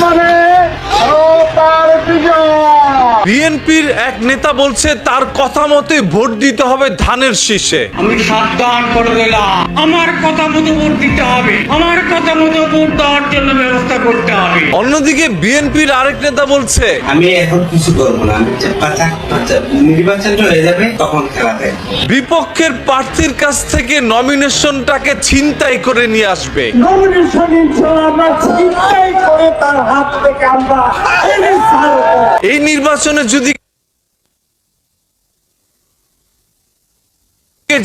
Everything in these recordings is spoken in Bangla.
মানে বিএনপির এক নেতা বলছে তার কথা মতে ভোট দিতে হবে ধানের শীষে। আমি সাবধান করে দিলাম, আমার কথা মতো ভোট দিতে হবে, আমার কথা মতো ভোট দেওয়ার জন্য ব্যবস্থা করতে হবে। অন্যদিকে বিএনপির আরেক নেতা বলছে আমি এখন কিছু করবো না, আমি নির্বাচন হয়ে যাবে তখন খেলাতে। বিপক্ষের প্রার্থীর কাছ থেকে নমিনেশনটাকে ছিনতাই করে নিয়ে আসবে। নমিনেশন আমরা চিন্তাই করে তার হাত থেকে আমরা এই নির্বাচনে যদি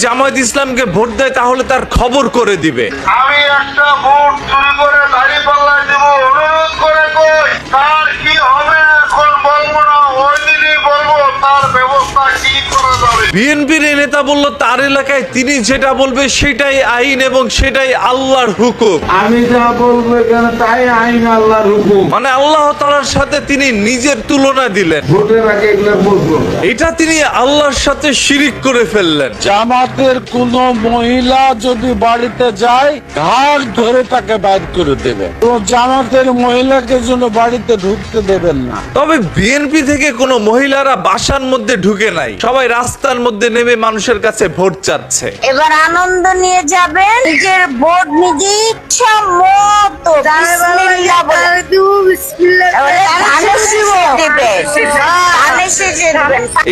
জামায়াত ইসলামকে ভোট দেয় তাহলে তার খবর করে দিবে। আমি একটা ভোট চুরি করে দাঁড়িপাল্লায় দেব, অনুরোধ করে কই তার কি হবে এখন বলবো না, ওই দিনই বলবো তার ব্যবস্থা কি করা যাবে। বিএনপির এই নেতা বলল তার এলাকায় তিনি যেটা বলবে সেটাই আইন এবং সেটাই আল্লাহর হুকুম। আমি যা বলবো এখানে তাই আইন আল্লাহর হুকুম। মানে আল্লাহ তাআলার সাথে তিনি নিজের তুলনা দিলেন। ভোটের আগে এগুলো বলবো। এটা তিনি আল্লাহর সাথে শিরিক করে ফেললেন। জামাতের কোন মহিলা যদি বাড়িতে যায় ঘাট ধরে তাকে বাইর করে দেবে, তো জামাতের মহিলাকে যেন বাড়িতে ঢুকতে দেবেন না। তবে বিএনপি থেকে কোনো মহিলারা বাসার মধ্যে ঢুকে নাই, সবাই রাস্তার মধ্যে নেমে মানুষের কাছে ভোট চাচ্ছে। এবার আনন্দ নিয়ে যাবেন, নিজের ভোট নিজে ইচ্ছা মতো বিসমিল্লাহ বলে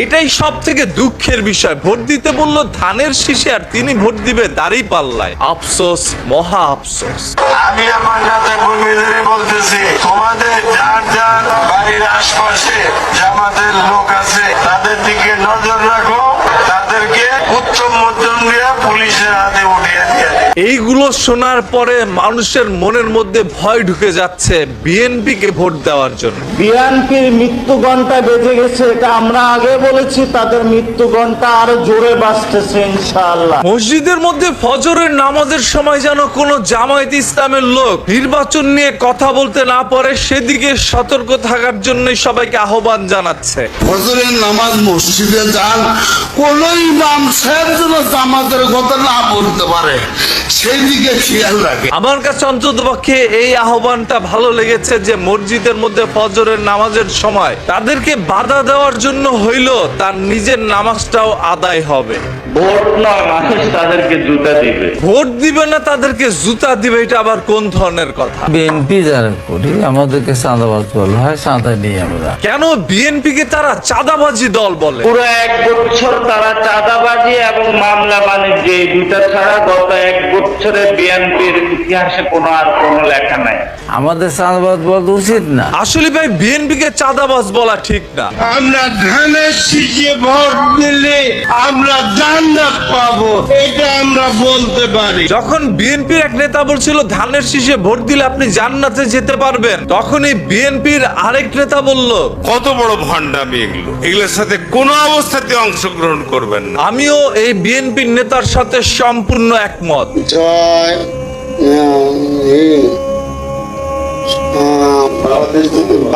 এটাই সব থেকে দুঃখের বিষয়। ভোট দিতে বললো ধানের শীষে আর তিনি ভোট দিবে দাঁড়িপাল্লায়। আফসোস, মহা আফসোস। আমি আমার সাথে ভূমিধরে বলতেছি, তোমাদের যার যার বাড়ির আশপাশে জামাতের লোক আছে তাদের দিকে নজর রাখো, তাদেরকে উত্তম মধ্যম দিয়ে পুলিশের হাতে উঠিয়ে দিয়ে। এইগুলো শোনার পরে মানুষের মনের মধ্যে ভয় ঢুকে যাচ্ছে বিএনপি কে ভোট দেওয়ার জন্য। বিএনপির মৃত্যু ঘন্টা বেজে গেছে, এটা আমরা আগে বলেছি, তাদের মৃত্যু ঘন্টা আরো জোরে বাজতেছে ইনশাআল্লাহ। মসজিদের মধ্যে ফজরের নামাজের সময় যেন কোনো জামায়াত ইসলামের লোক নির্বাচন নিয়ে কথা বলতে না পারে সেদিকে সতর্ক থাকার জন্য সবাইকে আহ্বান জানাচ্ছে। ফজরের নামাজ মসজিদে যান, কোন ইমাম সাহেব যেন জামাতের কথা না বলতে পারে সেই দিকে খেয়াল রাখে। আমার কাছে অন্ততপক্ষে এই আহ্বানটা ভালো লেগেছে যে মসজিদের মধ্যে ফজরের নামাজের সময় তাদেরকে বাধা দেওয়ার জন্য হইলো তার নিজের নামাজটাও আদায় হবে। ভোট নয়, মানুষ তাদেরকে জুতা দিবে। ভোট দিবে না, তাদেরকে জুতা দিবে, এটা আবার কোন ধরনের কথা? বিএনপি যারা করি আমাদেরকে চাঁদাবাজ বলা হয়, চাঁদা নিয়ে আমরা। কেন বিএনপি কে তারা চাঁদাবাজি দল বলে? পুরো 1 বছর তারা চাঁদাবাজি এবং মামলা বাণিজ্য এই দুইটা ছাড়া গত 1 বছরে বিএনপির ইতিহাসে কোনো লেখা নাই। আমাদের চাঁদাবাজ বলা উচিত না। আসলে ভাই বিএনপি কে চাঁদাবাজ বলা ঠিক না। আমরা ধানের শীষে ভোট দিলে আমরা জান্নাত পাবো, এটা আমরা বলতে পারি। যখন বিএনপির এক নেতা বলছিল ধানের শীষে ভোট দিলে আপনি জান্নাতে যেতে পারবেন, তখনই বিএনপির আরেক নেতা বলল কত বড় ভণ্ডামি এগুলো, এগুলোর সাথে কোনো অবস্থাতে অংশগ্রহণ করবেন না। আমিও এই বিএনপির নেতার সাথে সম্পূর্ণ একমত।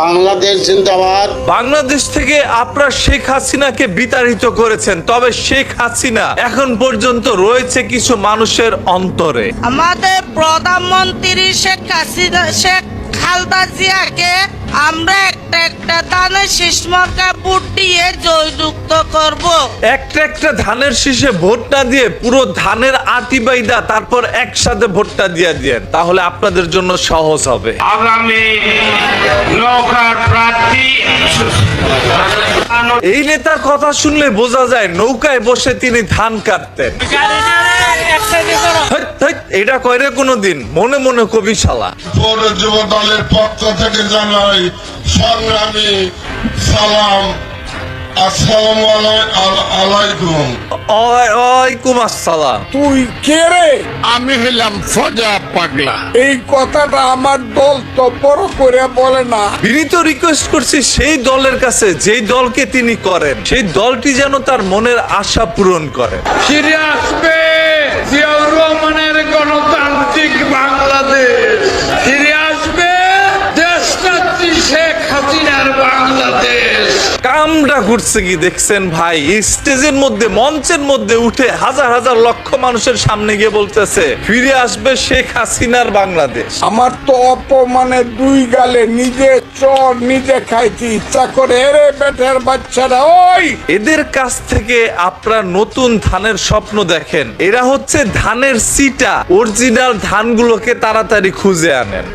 বাংলাদেশ জিন্দাবাদ। বাংলাদেশ থেকে আপনারা শেখ হাসিনাকে বিতাড়িত করেছেন, তবে শেখ হাসিনা এখন পর্যন্ত রয়েছে কিছু মানুষের অন্তরে। আমাদের প্রধানমন্ত্রী শেখ হাসিনা, শেখ খালেদা জিয়াকে আমরা একটা ধানের শীষ মার্কা ভোট দিয়ে জয়যুক্ত করব। একটা ধানের শীষে ভোট না দিয়ে পুরো ধানের আটি বাইদা তারপর একসাথে ভোটটা দিয়ে দিয়েন, তাহলে আপনাদের জন্য সহজ হবে। আগামী নৌকার প্রার্থী এই নেতার কথা শুনলে বোঝা যায় নৌকায় বসে তিনি ধান কাটতেন। এটা কয়রে কোনদিন মনে মনে কবি শালা। পৌর যুব দলের পক্ষ থেকে জানাই সংগ্রামী সালাম, আসসালামু আলাইকুম। ওয়ালাইকুম আসসালাম। তুই কে রে? আমি হলাম ফজা পাগলা। এই কথাটা আমার দল তো বড় করে বলে না। বিনীত রিকোয়েস্ট করছি সেই দলের কাছে যেই দলকে তিনি করেন, সেই দলটি যেন তার মনের আশা পূরণ করে। ফিরে আসবে জিয়াউর রহমানের গণতান্ত্রিক বাংলাদেশ, ফিরে আসবে দেশনেত্রী শেখ হাসিনার বাংলাদেশ। কামটা করছে কি দেখছেন ভাই? স্টেজের মধ্যে, মঞ্চের মধ্যে উঠে হাজার হাজার লক্ষ মানুষের সামনে গিয়ে বলতেছে ফিরে আসবে শেখ হাসিনার বাংলাদেশ। আমার তো অপমানে দুই গালে নিজে চর নিজে খাইতে ইচ্ছা করে রে বেটার বাচ্চারা। ওই এদের কাছ থেকে আপনারা নতুন ধানের স্বপ্ন দেখেন। এরা হচ্ছে ধানের সিটা। অরিজিনাল ধানগুলোকে তাড়াতাড়ি খুঁজে আনেন।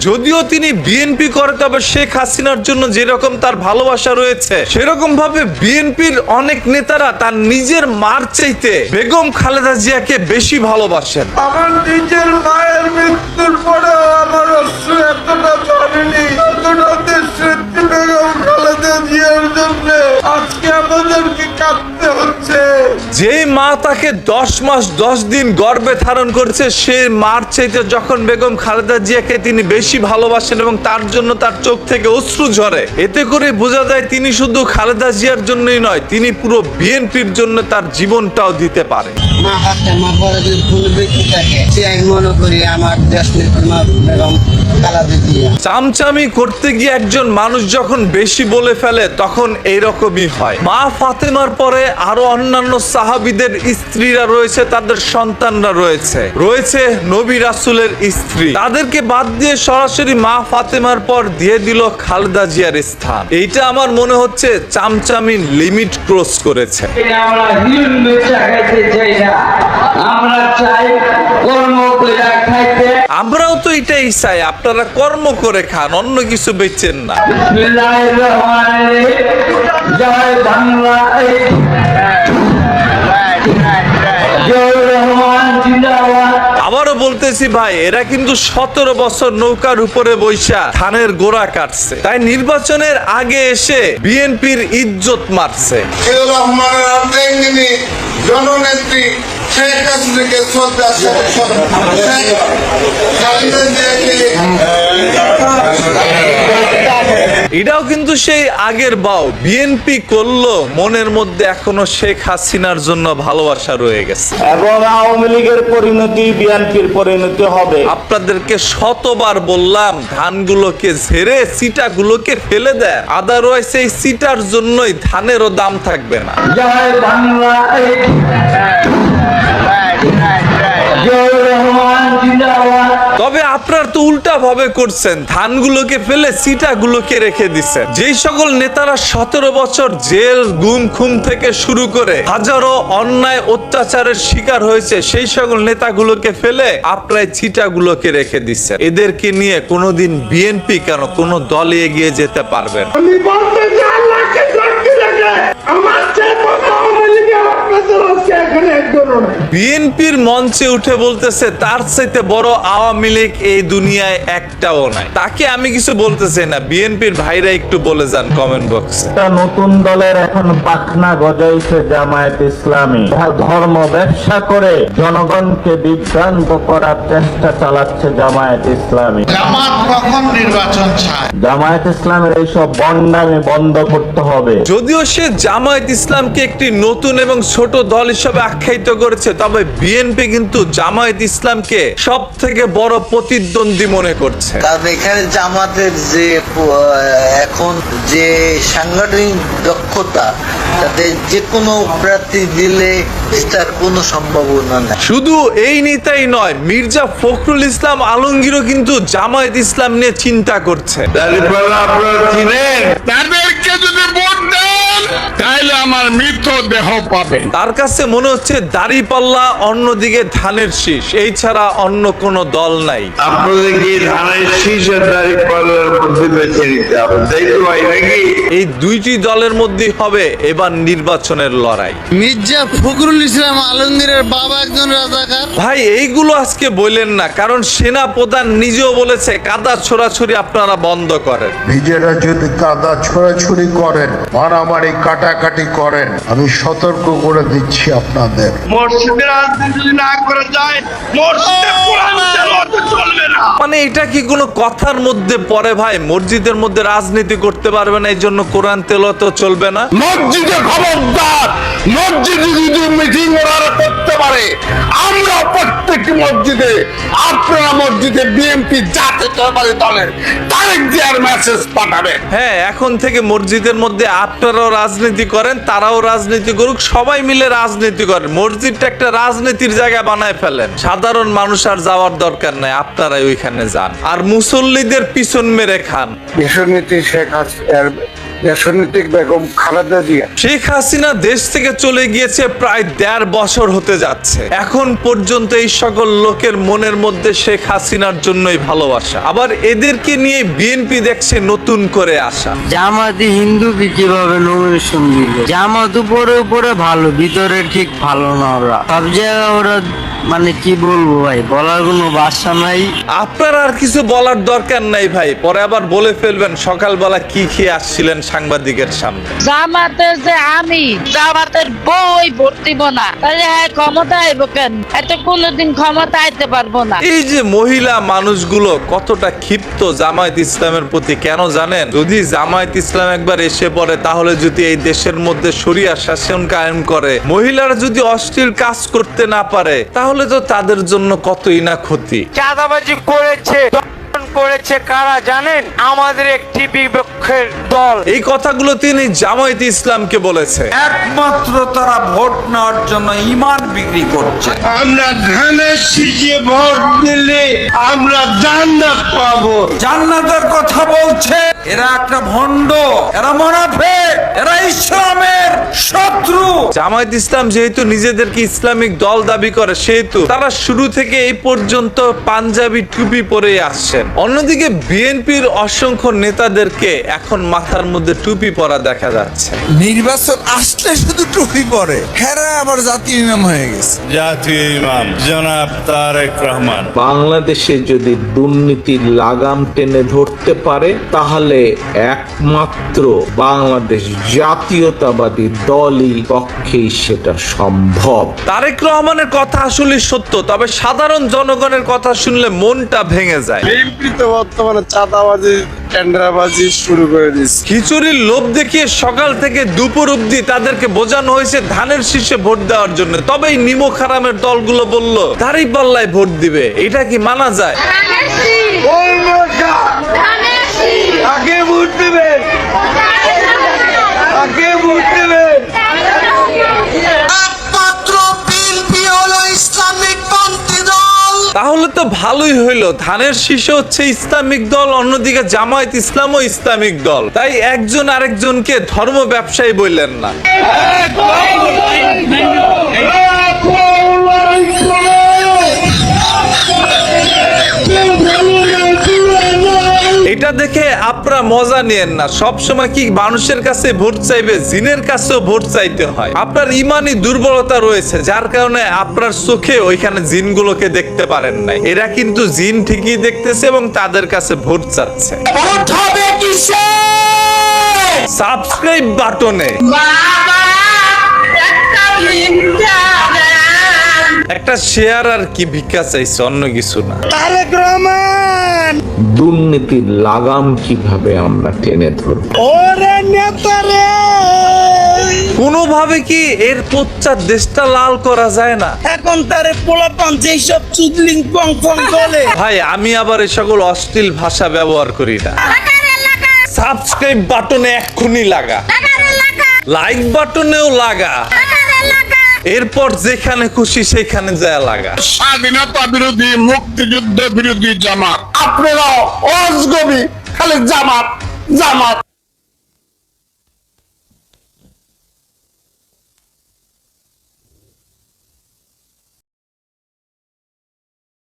যদিও তিনি বিএনপি করে, তবে শেখ হাসিনার জন্য যেরকম তার ভালোবাসা রয়েছে, সেরকম ভাবে বিএনপির অনেক নেতারা তার নিজের মার চাইতে বেগম খালেদা জিয়াকে বেশি ভালোবাসেন। আমার নিজের মায়ের মৃত্যুর পরে আমার অশ্রু এতটা ঝরেনি, এতটা দেশনেত্রী বেগম খালেদা জিয়ার জন্য আজকে আমাদেরকে কাঁদতে হচ্ছে। যে মা তাকে 10 মাস 10 দিন গর্ভে ধারণ করেছে, সে মার চাইতে যখন বেগম খালেদা জিয়াকে তিনি বেশি ভালোবাসেন এবং তার জন্য তার চোখ থেকে অশ্রু ঝরে, এতে করে বোঝা যায় তিনি শুধু খালেদা জিয়ার জন্যই নয়, তিনি পুরো বিএনপির জন্য তার জীবনটাও দিতে পারে। মা হাতে মা পরে যদি ভুল বেঁচে থাকে, সে আমি মনে করি আমার দেশ নেত্রী মা বেগম খালেদা জিয়া। চামচামি করতে গিয়ে একজন মানুষ যখন বেশি বলে ফেলে, তখন এইরকমই হয়। মা ফাতেমার পরে আরো অন্যান্য সাহাবীদের স্ত্রীরা রয়েছে, তাদের সন্তানরা রয়েছে, রয়েছে নবী রাসূলের স্ত্রী। তাদেরকে বাদ দিয়ে সরাসরি মা ফাতেমার পর দিয়ে দিল খালেদা জিয়ার স্থান। এইটা আমার মনে হচ্ছে চামচামির লিমিট ক্রস করেছে। আমরা হিল বেচা খাইতে চাই না, আমরা চাই কর্ম করে খাইতে। আমরাও তো এটাই চাই, আপনারা কর্ম করে খান, অন্য কিছু বেচেন না। বিসমিল্লাহির রহমানির রহিম। জয় বাংলা। জয় রহমান জিন্দাবাদ। আবারও বলতেছি ভাই, এরা কিন্তু 17 বছর নৌকার উপরে বৈশা ধানের গোড়া কাটছে, তাই নির্বাচনের আগে এসে বিএনপির ইজ্জত মারছে। রহমানের আর্ধেঙ্গিনী জননেত্রী শেখ হাসিনাকে শ্রদ্ধা খালেদা জিয়াকে এটাও কিন্তু সেই আগের বাও। বিএনপি করলো, মনের মধ্যে এখনো শেখ হাসিনার জন্য ভালোবাসা রয়ে গেছে। এবং আওয়ামী লীগের পরিণতি বিএনপির পরিণতি হবে। আপনাদেরকে শতবার বললাম ধানগুলোকে ঝেড়ে সিটাগুলোকে ফেলে দেয়, আদারওয়াইজ এই সিটার জন্যই ধানেরও দাম থাকবে না। জয় বাংলা। জয় রহমান জিন্দাবাদ। তবে আপনারা তো উল্টা ভাবে করছেন, ধানগুলোকে ফেলে সিটাগুলোকে রেখে দিচ্ছেন। যেই সকল নেতারা 17 বছর জেল গুম খুম থেকে শুরু করে হাজারো অন্যায় অত্যাচারের শিকার হয়েছে, সেই সকল নেতাগুলোকে ফেলে আপনারা সিটাগুলোকে রেখে দিচ্ছেন। এদেরকে নিয়ে কোনোদিন বিএনপি কেন কোনো দলে এগিয়ে যেতে পারবে না। আমি বলতে চাই আল্লাহকে সাক্ষী রেখে আমার চেয়ে বড় আওয়ামী লীগের আপনাদের আজকে এখানে একজনও নাই। বিএনপির মঞ্চে উঠে বলতেছে তার চাইতে বড় আওয়ামী লীগ এই দুনিয়ায় একটাও নাই। তাকে আমি কিছু বলতে চাই না, বিএনপির ভাইরা একটু বলে যান কমেন্ট বক্সে। নতুন দলের এখন পাখনা গজাইছে জামায়াত ইসলামী, ধর্ম ব্যবসা করে জনগণকে বিভ্রান্ত করার চেষ্টা চালাচ্ছে জামায়াত ইসলামী। জামাত কখন নির্বাচন চায়? জামায়াত ইসলামের এইসব বন্ডামি বন্ধ করতে হবে। যদিও সে জামায়াত ইসলামকে একটি নতুন এবং ছোট দল হিসেবে আখ্যায়িত করেছে, তবে বিএনপি কিন্তু জামায়াত ইসলামকে সব থেকে বড় প্রতিদ্বন্দ্বী মনে করছে। কারণ এখানে জামাতের যে এখন যে সাংগঠনিক দক্ষতা, তাদের যে কোনো প্রার্থী দিলে তার কোনো সম্ভাবনা নেই। শুধু এই নেতাই নয়, মির্জা ফখরুল ইসলাম আলমগীরও কিন্তু জামায়াত ইসলাম নিয়ে চিন্তা করছে। আপনারা চিনেন? তাদেরকে যদি ভোট দেন তাহলে আমার মৃত দেহ পাবেন। তার কাছে মনে হচ্ছে দাড়িপাল্লা, অন্যদিকে ধানের শীষ, এই ছাড়া অন্য কোনো দল নাই। আপনাদের কি ধানের শীষ আর দাঁড়িপাল্লার মধ্যে বেছে নিতে হবে, তাই তো ভাই নাকি? এই দুইটি দলের মধ্যেই হবে এবার নির্বাচনের লড়াই। মির্জা ফখরুল ইসলাম আলমগীরের বাবা একজন রাজাকার। ভাই এইগুলো আজকে বললেন না, কারণ সেনা প্রধান নিজেও বলেছে কাদা ছোড়াছুড়ি আপনারা বন্ধ করেন। নিজেরা যদি কাদা ছোড়াছুড়ি করেন, মারামারি কাটাকাটি করেন, আমি সতর্ক করে দিচ্ছি আপনাদের। মসজিদে রাজনীতি যদি না করে যায়, মসজিদে কোরআন তেলাওয়াত চলবে না। মানে এটা কি কোনো কথার মধ্যে পড়ে ভাই? মসজিদের মধ্যে রাজনীতি করতে পারবে না, এই জন্য কোরআন তেলাওয়াত চলবে না? মসজিদে খবরদার, মসজিদে যদি মিটিং ওরা করতে পারে, আমরা প্রত্যেক মসজিদে, আপনারা মসজিদে বিএনপি জাতীয়তাবাদী দলের তারেক জিয়ার মেসেজ পাঠাবেন। হ্যাঁ, এখন থেকে মসজিদের মধ্যে আপনারাও রাজনীতি করেন, তারাও রাজনীতি করুক, সবাই মিলে রাজনীতি করেন। মসজিদটা একটা রাজনীতির জায়গা বানায় ফেলেন। সাধারণ মানুষ আর যাওয়ার দরকার নাই, আপনারাই ওইখানে যান আর মুসল্লিদের পিছন মেরে খান। দেশনীতি শেখ হাসিনার দেশনীতিক বেগম খালেদা জিয়া শেখ হাসিনা দেশ থেকে চলে গিয়েছে প্রায় 1.5 বছর হতে যাচ্ছে। এখন পর্যন্ত এই সকল লোকের মনের মধ্যে শেখ হাসিনার জন্যই ভালোবাসা। আবার এদেরকে নিয়ে বিএনপি দেখছে নতুন করে আসা। জামাতি হিন্দুকে কিভাবে নমিনেশন দিল? জামাত উপরে উপরে ভালো, ভিতরে ঠিক ভালো না। ওরা সব জায়গায় ওরা মানে কি বলবো ভাই, বলার কোনো ভাষা নাই। আপনার আর কিছু বলার দরকার নাই ভাই, পরে আবার বলে ফেলবেন সকালবেলা কি খেয়ে আসছিলেন সাংবাদিকের সামনে। জামাতের যে আমি জামাতের বই ভোট দিব না, তাহলে হ্যাঁ ক্ষমতা আইব কেন? এত কোনোদিন ক্ষমতা আইতে পারবো না। এই যে মহিলা মানুষগুলো কতটা ক্ষিপ্ত জামায়াত ইসলামের প্রতি, কেন জানেন? যদি জামায়াত ইসলাম একবার এসে পড়ে, তাহলে যদি এই দেশের মধ্যে শরিয়া শাসন কায়েম করে, মহিলারা যদি অশ্লীল কাজ করতে না পারে, তাহলে তো তাদের জন্য কতই না ক্ষতি। চাঁদাবাজি করেছে কারা জানেন? আমাদের একটি বিপক্ষের দল। এই কথাগুলো তিনি জামায়াত ইসলামকে বলেছে। একমাত্র তারা ভোট নেওয়ার জন্য ঈমান বিক্রি করছে। আমরা ধানের শীষে ভোট দিলে আমরা জান্নাত পাবো। জান্নাতের কথা বলছে, এরা একটা ভণ্ড, এরা মুনাফিক, এরা ইসলামের শত্রু। জামায়াত ইসলাম যেহেতু নিজেদেরকে ইসলামিক দল দাবি করে, সেহেতু তারা শুরু থেকে এই পর্যন্ত পাঞ্জাবি টুপি পরে আসছেন। অন্যদিকে বিএনপির অসংখ্য নেতাদেরকে এখন মাথার মধ্যে টুপি পরা দেখা যাচ্ছে। নির্বাচন আসলে শুধু টুপি পরে, হেরা আবার জাতীয় ইমাম হয়ে গেছে। জাতীয় ইমাম জনাব তারেক রহমান বাংলাদেশে যদি দুর্নীতির লাগাম টেনে ধরতে পারে, তাহলে একমাত্র বাংলাদেশ জাতীয়তাবাদী দলই পক্ষেই সেটা সম্ভব। তারেক রহমানের কথা আসলে সত্য, তবে সাধারণ জনগণের কথা শুনলে মনটা ভেঙে যায়। বিএনপি তো বর্তমানে চাঁদাবাজি টেন্ডারবাজি শুরু করে দিচ্ছে। খিচুড়ির লোভ দেখিয়ে সকাল থেকে দুপুর অব্দি তাদেরকে বোঝানো হয়েছে ধানের শীষে ভোট দেওয়ার জন্য, তবেই নিমক হারামের দলগুলো বলল দাঁড়িপাল্লায় ভোট দিবে। এটা কি মানা যায়? আগে ভোট দেবেন, আগে ভোট দেবেন। একমাত্র বিএনপি হলো ইসলামিক পন্থী দল। তাহলে তো ভালোই হইলো, ধানের শীষে হচ্ছে ইসলামিক দল, অন্যদিকে জামায়াত ইসলামও ইসলামিক দল। তাই একজন আরেকজনকে ধর্ম ব্যবসায়ী বললেন না। এটা দেখে আপনারা মজা নিয়েন না। সবসময় কি মানুষের কাছে ভোট চাইবে? জিনের কাছেও ভোট চাইতে হয়। আপনার ইমানি দুর্বলতা রয়েছে, যার কারণে আপনার চোখে ওইখানে জিনগুলোকে দেখতে পারেন নাই। এরা কিন্তু জিন ঠিকই দেখতেছে এবং তাদের কাছে ভোট চাচ্ছে। ভোট হবে কিসে? সাবস্ক্রাইব বাটনে একটা শেয়ার আর কি ভিক্ষা চাইছে, অন্য কিছু না। তারেক রহমান, দুর্নীতির লাগাম কিভাবে আমরা টেনে ধরব? ওরে নেতারে, কোনোভাবে কি এর পশ্চাৎ দেশটা লাল করা যায় না? এখন তারে পোলাপান যেসব চুদলিং পং পং বলে। ভাই, আমি আবার এই সকল অশ্লীল ভাষা ব্যবহার করি না। সাবস্ক্রাইব বাটনে এক্ষুনি লাগা, লাইক বাটনেও লাগা, এরপর যেখানে খুশি সেখানে যায় লাগা। স্বাধীনতা বিরোধী, মুক্তিযুদ্ধ বিরোধী জামাত, আপনারাও অজগবি খালি জামাত জামাত।